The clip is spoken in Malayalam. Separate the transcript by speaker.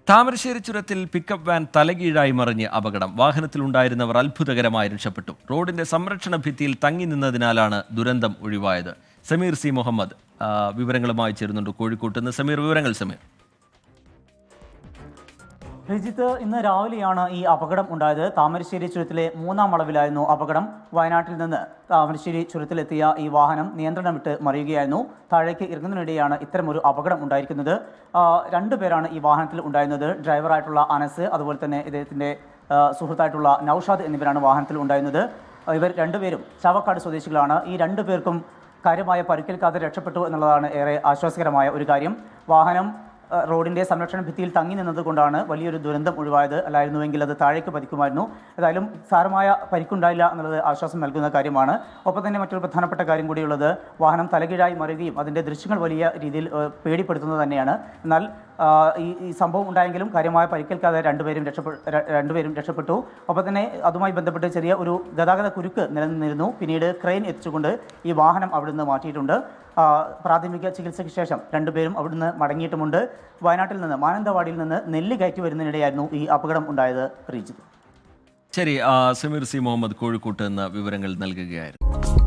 Speaker 1: താമരശ്ശേരി ചുരത്തിൽ പിക്കപ്പ് വാൻ തലകീഴായി മറിഞ്ഞ് അപകടം. വാഹനത്തിലുണ്ടായിരുന്നവർ അത്ഭുതകരമായി രക്ഷപ്പെട്ടു. റോഡിന്റെ സംരക്ഷണ ഭിത്തിയിൽ തങ്ങി നിന്നതിനാലാണ് ദുരന്തം ഒഴിവായത്. സമീർ സി മുഹമ്മദ് വിവരങ്ങളുമായി ചേരുന്നുണ്ട് കോഴിക്കോട്ട് നിന്ന്. സമീർ, വിവരങ്ങൾ സമീർ.
Speaker 2: രജിത്ത്, ഇന്ന് രാവിലെയാണ് ഈ അപകടം ഉണ്ടായത്. താമരശ്ശേരി ചുരത്തിലെ 3-ാം വളവിലായിരുന്നു അപകടം. വയനാട്ടിൽ നിന്ന് താമരശ്ശേരി ചുരത്തിലെത്തിയ ഈ വാഹനം നിയന്ത്രണം വിട്ട് മറിയുകയായിരുന്നു. താഴേക്ക് ഇറങ്ങുന്നതിനിടെയാണ് ഇത്തരമൊരു അപകടം ഉണ്ടായിരിക്കുന്നത്. 2 പേരാണ് ഈ വാഹനത്തിൽ ഉണ്ടായിരുന്നത്. ഡ്രൈവറായിട്ടുള്ള അനസ്, അതുപോലെ തന്നെ ഇദ്ദേഹത്തിൻ്റെ സുഹൃത്തായിട്ടുള്ള നൌഷാദ് എന്നിവരാണ് വാഹനത്തിൽ ഉണ്ടായിരുന്നത്. ഇവർ 2 പേരും ചാവക്കാട് സ്വദേശികളാണ്. ഈ 2 പേർക്കും കാര്യമായ പരിക്കേൽക്കാതെ രക്ഷപ്പെട്ടു എന്നുള്ളതാണ് ഏറെ ആശ്വാസകരമായ ഒരു കാര്യം. വാഹനം റോഡിൻ്റെ സംരക്ഷണ ഭിത്തിയിൽ തങ്ങി നിന്നതുകൊണ്ടാണ് വലിയൊരു ദുരന്തം ഒഴിവായത്. അല്ലായിരുന്നുവെങ്കിൽ അത് താഴേക്ക് പതിക്കുമായിരുന്നു. ഏതായാലും സാരമായ പരിക്കുണ്ടായില്ല എന്നുള്ളത് ആശ്വാസം നൽകുന്ന കാര്യമാണ്. ഒപ്പം തന്നെ മറ്റൊരു പ്രധാനപ്പെട്ട കാര്യം കൂടിയുള്ളത്, വാഹനം തലകീഴായി മറിയുകയും അതിൻ്റെ ദൃശ്യങ്ങൾ വലിയ രീതിയിൽ പേടിപ്പെടുത്തുന്നത് തന്നെയാണ്. എന്നാൽ ഈ സംഭവം ഉണ്ടായെങ്കിലും കാര്യമായ പരിക്കേൽക്കാതെ രണ്ടുപേരും രക്ഷപ്പെട്ടു. ഒപ്പം തന്നെ അതുമായി ബന്ധപ്പെട്ട് ചെറിയ ഒരു ഗതാഗത കുരുക്ക് നിലനിന്നിരുന്നു. പിന്നീട് ക്രെയിൻ എത്തിച്ചുകൊണ്ട് ഈ വാഹനം അവിടുന്ന് മാറ്റിയിട്ടുണ്ട്. പ്രാഥമിക ചികിത്സയ്ക്ക് ശേഷം 2 പേരും അവിടുന്ന് മടങ്ങിയിട്ടുമുണ്ട്. വയനാട്ടിൽ നിന്ന് മാനന്തവാടിയിൽ നിന്ന് നെല്ല് കയറ്റി വരുന്നതിനിടെയായിരുന്നു ഈ അപകടം ഉണ്ടായത്.
Speaker 1: ശരി, സമീർ സി മുഹമ്മദ് കോഴിക്കോട്ട് നിന്ന് വിവരങ്ങൾ നൽകുകയായിരുന്നു.